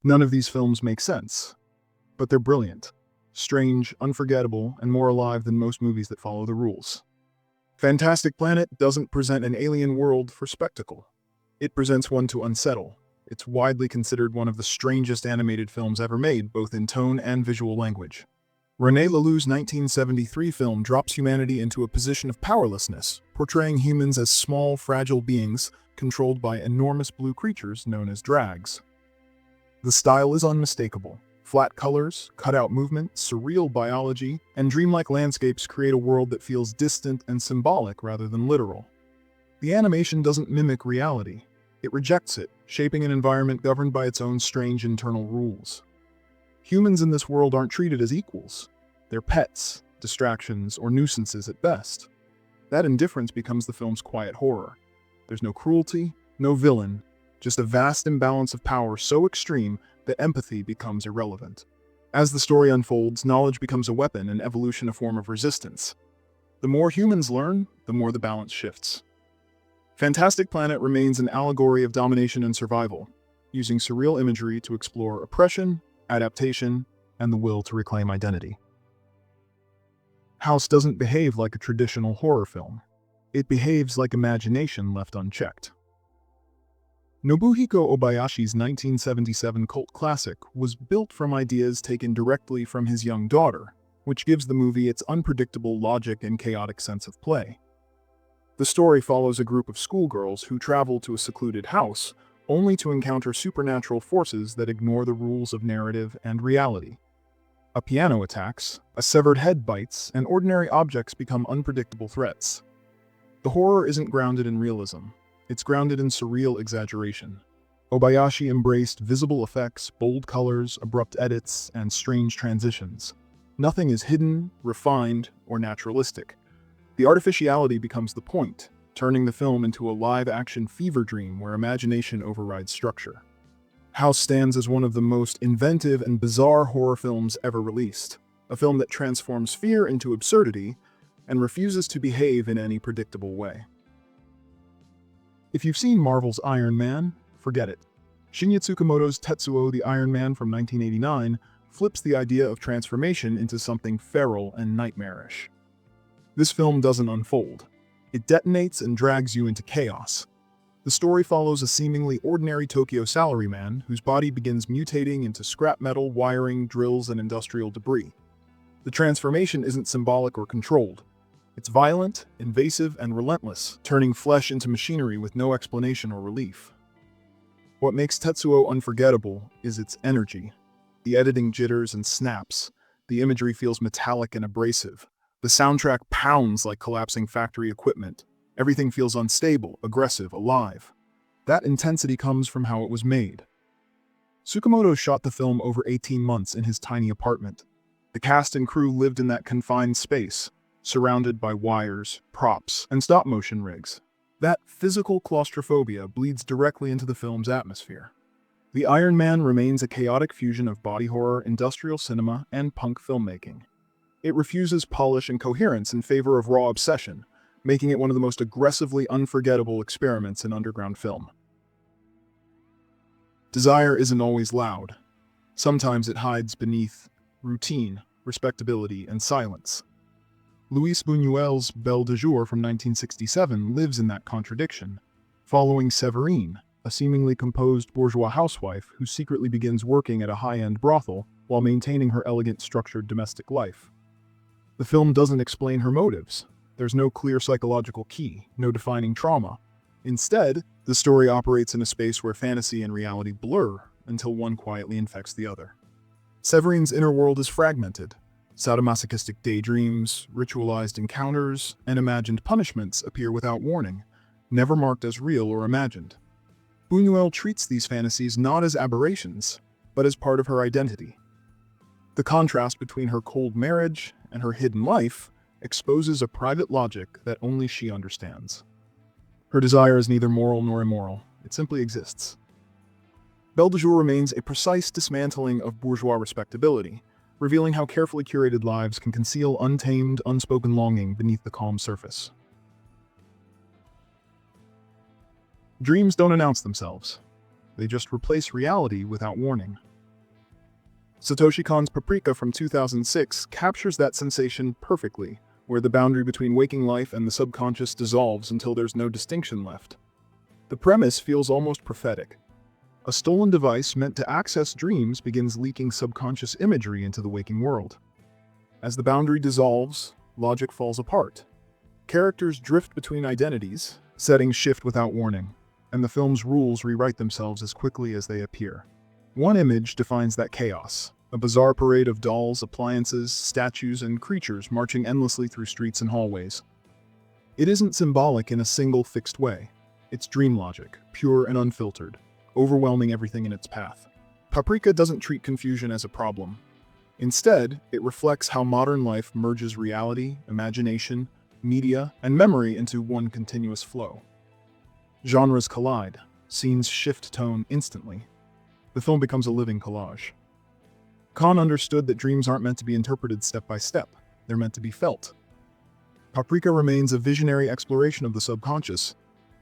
None of these films make sense, but they're brilliant, strange, unforgettable, and more alive than most movies that follow the rules. Fantastic Planet doesn't present an alien world for spectacle. It presents one to unsettle. It's widely considered one of the strangest animated films ever made, both in tone and visual language. René Laloux's 1973 film drops humanity into a position of powerlessness, portraying humans as small, fragile beings controlled by enormous blue creatures known as drags. The style is unmistakable. Flat colors, cutout movement, surreal biology, and dreamlike landscapes create a world that feels distant and symbolic rather than literal. The animation doesn't mimic reality. It rejects it, shaping an environment governed by its own strange internal rules. Humans in this world aren't treated as equals. They're pets, distractions, or nuisances at best. That indifference becomes the film's quiet horror. There's no cruelty, no villain, just a vast imbalance of power so extreme that empathy becomes irrelevant. As the story unfolds, knowledge becomes a weapon and evolution a form of resistance. The more humans learn, the more the balance shifts. Fantastic Planet remains an allegory of domination and survival, using surreal imagery to explore oppression, adaptation, and the will to reclaim identity. House doesn't behave like a traditional horror film. It behaves like imagination left unchecked. Nobuhiko Obayashi's 1977 cult classic was built from ideas taken directly from his young daughter, which gives the movie its unpredictable logic and chaotic sense of play. The story follows a group of schoolgirls who travel to a secluded house, only to encounter supernatural forces that ignore the rules of narrative and reality. A piano attacks, a severed head bites, and ordinary objects become unpredictable threats. The horror isn't grounded in realism. It's grounded in surreal exaggeration. Obayashi embraced visible effects, bold colors, abrupt edits, and strange transitions. Nothing is hidden, refined, or naturalistic. The artificiality becomes the point, turning the film into a live-action fever dream where imagination overrides structure. House stands as one of the most inventive and bizarre horror films ever released, a film that transforms fear into absurdity and refuses to behave in any predictable way. If you've seen Marvel's Iron Man, forget it. Shinya Tsukamoto's Tetsuo the Iron Man from 1989 flips the idea of transformation into something feral and nightmarish. This film doesn't unfold. It detonates and drags you into chaos. The story follows a seemingly ordinary Tokyo salaryman whose body begins mutating into scrap metal, wiring, drills, and industrial debris. The transformation isn't symbolic or controlled. It's violent, invasive, and relentless, turning flesh into machinery with no explanation or relief. What makes Tetsuo unforgettable is its energy. The editing jitters and snaps. The imagery feels metallic and abrasive. The soundtrack pounds like collapsing factory equipment. Everything feels unstable, aggressive, alive. That intensity comes from how it was made. Tsukamoto shot the film over 18 months in his tiny apartment. The cast and crew lived in that confined space, surrounded by wires, props, and stop-motion rigs. That physical claustrophobia bleeds directly into the film's atmosphere. The Iron Man remains a chaotic fusion of body horror, industrial cinema, and punk filmmaking. It refuses polish and coherence in favor of raw obsession, making it one of the most aggressively unforgettable experiments in underground film. Desire isn't always loud. Sometimes it hides beneath routine, respectability, and silence. Luis Buñuel's Belle de Jour from 1967 lives in that contradiction, following Séverine, a seemingly composed bourgeois housewife who secretly begins working at a high-end brothel while maintaining her elegant, structured domestic life. The film doesn't explain her motives. There's no clear psychological key, no defining trauma. Instead, the story operates in a space where fantasy and reality blur until one quietly infects the other. Severine's inner world is fragmented. Sadomasochistic daydreams, ritualized encounters, and imagined punishments appear without warning, never marked as real or imagined. Buñuel treats these fantasies not as aberrations, but as part of her identity. The contrast between her cold marriage and her hidden life exposes a private logic that only she understands. Her desire is neither moral nor immoral, it simply exists. Belle de Jour remains a precise dismantling of bourgeois respectability, revealing how carefully curated lives can conceal untamed, unspoken longing beneath the calm surface. Dreams don't announce themselves. They just replace reality without warning. Satoshi Kon's Paprika from 2006 captures that sensation perfectly, where the boundary between waking life and the subconscious dissolves until there's no distinction left. The premise feels almost prophetic. A stolen device meant to access dreams begins leaking subconscious imagery into the waking world. As the boundary dissolves, logic falls apart. Characters drift between identities, settings shift without warning, and the film's rules rewrite themselves as quickly as they appear. One image defines that chaos, a bizarre parade of dolls, appliances, statues, and creatures marching endlessly through streets and hallways. It isn't symbolic in a single fixed way. It's dream logic, pure and unfiltered, overwhelming everything in its path. Paprika doesn't treat confusion as a problem. Instead, it reflects how modern life merges reality, imagination, media, and memory into one continuous flow. Genres collide, scenes shift tone instantly. The film becomes a living collage. Kon understood that dreams aren't meant to be interpreted step by step, they're meant to be felt. Paprika remains a visionary exploration of the subconscious,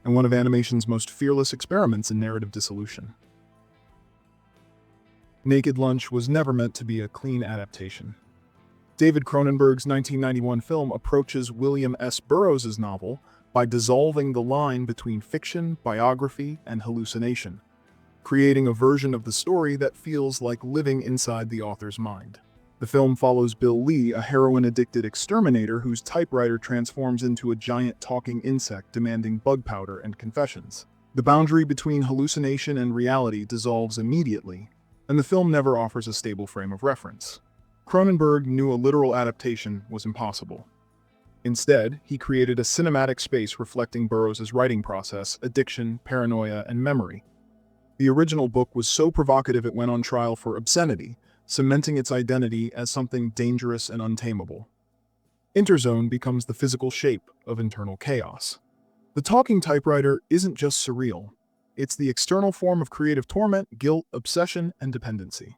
and one of animation's most fearless experiments in narrative dissolution. Naked Lunch was never meant to be a clean adaptation. David Cronenberg's 1991 film approaches William S. Burroughs' novel by dissolving the line between fiction, biography, and hallucination, creating a version of the story that feels like living inside the author's mind. The film follows Bill Lee, a heroin-addicted exterminator whose typewriter transforms into a giant talking insect demanding bug powder and confessions. The boundary between hallucination and reality dissolves immediately, and the film never offers a stable frame of reference. Cronenberg knew a literal adaptation was impossible. Instead, he created a cinematic space reflecting Burroughs' writing process, addiction, paranoia, and memory. The original book was so provocative it went on trial for obscenity, cementing its identity as something dangerous and untamable. Interzone becomes the physical shape of internal chaos. The talking typewriter isn't just surreal. It's the external form of creative torment, guilt, obsession, and dependency.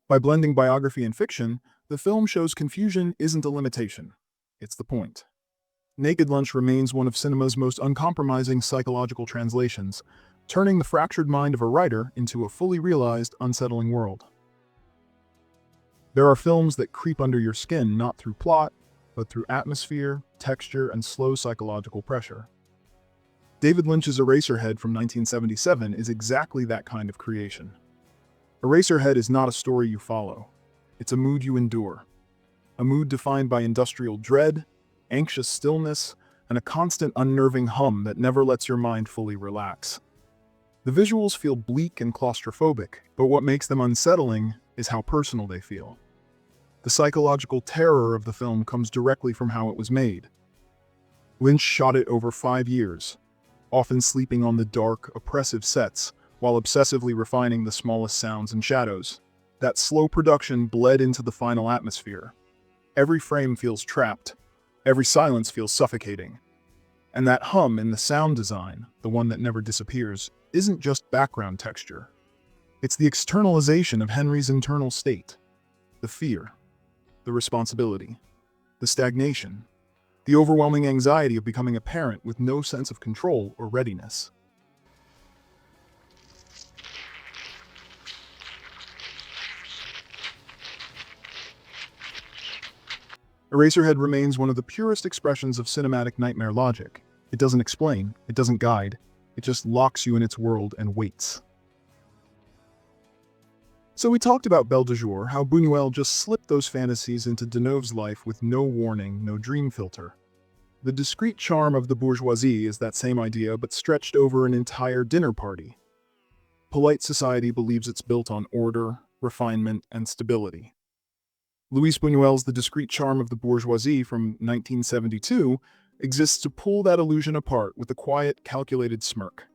By blending biography and fiction, the film shows confusion isn't a limitation. It's the point. Naked Lunch remains one of cinema's most uncompromising psychological translations, turning the fractured mind of a writer into a fully realized, unsettling world. There are films that creep under your skin not through plot, but through atmosphere, texture, and slow psychological pressure. David Lynch's Eraserhead from 1977 is exactly that kind of creation. Eraserhead is not a story you follow. It's a mood you endure. A mood defined by industrial dread, anxious stillness, and a constant unnerving hum that never lets your mind fully relax. The visuals feel bleak and claustrophobic, but what makes them unsettling is how personal they feel. The psychological terror of the film comes directly from how it was made. Lynch shot it over 5 years, often sleeping on the dark, oppressive sets, while obsessively refining the smallest sounds and shadows. That slow production bled into the final atmosphere. Every frame feels trapped, every silence feels suffocating. And that hum in the sound design, the one that never disappears, isn't just background texture. It's the externalization of Henry's internal state. The fear, the responsibility, the stagnation, the overwhelming anxiety of becoming a parent with no sense of control or readiness. Eraserhead remains one of the purest expressions of cinematic nightmare logic. It doesn't explain, it doesn't guide, it just locks you in its world and waits. So we talked about Belle de Jour, how Buñuel just slipped those fantasies into Deneuve's life with no warning, no dream filter. The discreet charm of the Bourgeoisie is that same idea, but stretched over an entire dinner party. Polite society believes it's built on order, refinement, and stability. Luis Buñuel's The Discreet Charm of the Bourgeoisie from 1972 exists to pull that illusion apart with a quiet, calculated smirk.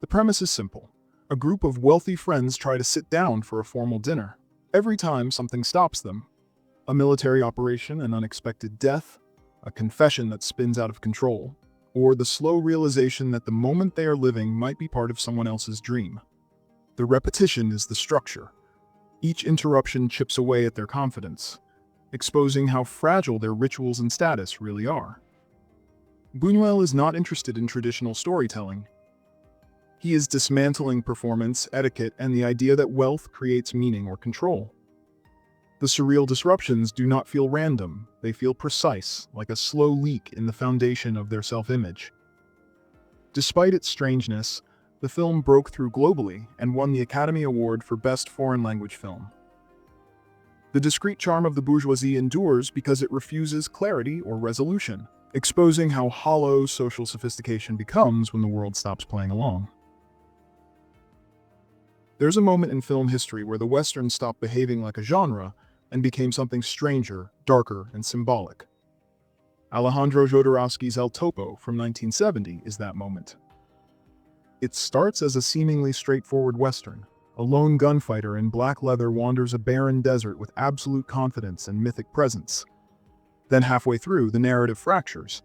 The premise is simple. A group of wealthy friends try to sit down for a formal dinner. Every time something stops them. A military operation, an unexpected death, a confession that spins out of control, or the slow realization that the moment they are living might be part of someone else's dream. The repetition is the structure. Each interruption chips away at their confidence, exposing how fragile their rituals and status really are. Buñuel is not interested in traditional storytelling. He is dismantling performance, etiquette, and the idea that wealth creates meaning or control. The surreal disruptions do not feel random, they feel precise, like a slow leak in the foundation of their self-image. Despite its strangeness, the film broke through globally and won the Academy Award for Best Foreign Language Film. The discreet charm of the bourgeoisie endures because it refuses clarity or resolution, exposing how hollow social sophistication becomes when the world stops playing along. There's a moment in film history where the Western stopped behaving like a genre and became something stranger, darker, and symbolic. Alejandro Jodorowsky's El Topo from 1970 is that moment. It starts as a seemingly straightforward Western. A lone gunfighter in black leather wanders a barren desert with absolute confidence and mythic presence. Then halfway through, the narrative fractures.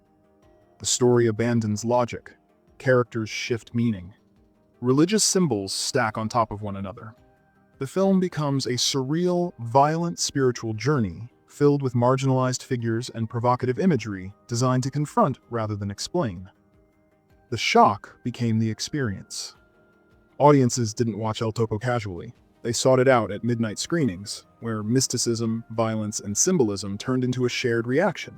The story abandons logic. Characters shift meaning. Religious symbols stack on top of one another. The film becomes a surreal, violent spiritual journey filled with marginalized figures and provocative imagery designed to confront rather than explain. The shock became the experience. Audiences didn't watch El Topo casually. They sought it out at midnight screenings, where mysticism, violence, and symbolism turned into a shared reaction.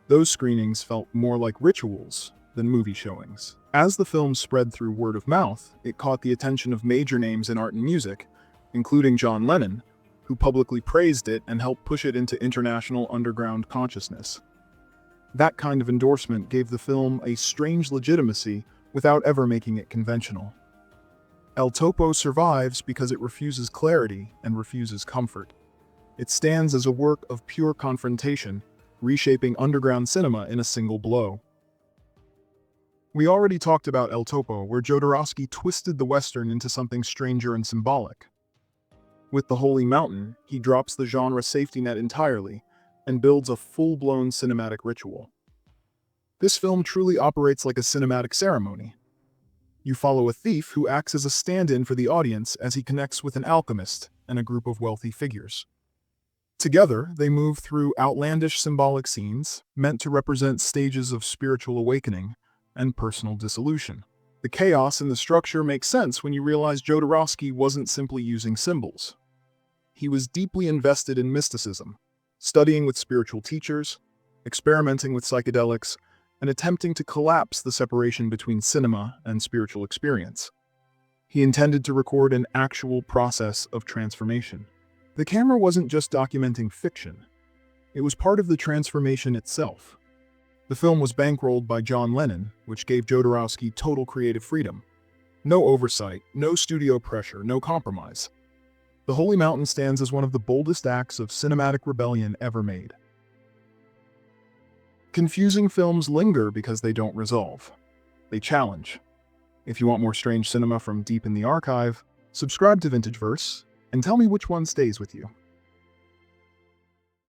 Those screenings felt more like rituals than movie showings. As the film spread through word of mouth, it caught the attention of major names in art and music, including John Lennon, who publicly praised it and helped push it into international underground consciousness. That kind of endorsement gave the film a strange legitimacy without ever making it conventional. El Topo survives because it refuses clarity and refuses comfort. It stands as a work of pure confrontation, reshaping underground cinema in a single blow. We already talked about El Topo, where Jodorowsky twisted the Western into something stranger and symbolic. With The Holy Mountain, he drops the genre safety net entirely and builds a full-blown cinematic ritual. This film truly operates like a cinematic ceremony. You follow a thief who acts as a stand-in for the audience as he connects with an alchemist and a group of wealthy figures. Together, they move through outlandish symbolic scenes meant to represent stages of spiritual awakening and personal dissolution. The chaos in the structure makes sense when you realize Jodorowsky wasn't simply using symbols. He was deeply invested in mysticism, studying with spiritual teachers, experimenting with psychedelics, and attempting to collapse the separation between cinema and spiritual experience. He intended to record an actual process of transformation. The camera wasn't just documenting fiction. It was part of the transformation itself. The film was bankrolled by John Lennon, which gave Jodorowsky total creative freedom. No oversight, no studio pressure, no compromise. The Holy Mountain stands as one of the boldest acts of cinematic rebellion ever made. Confusing films linger because they don't resolve. They challenge. If you want more strange cinema from deep in the archive, subscribe to VintageVerse and tell me which one stays with you.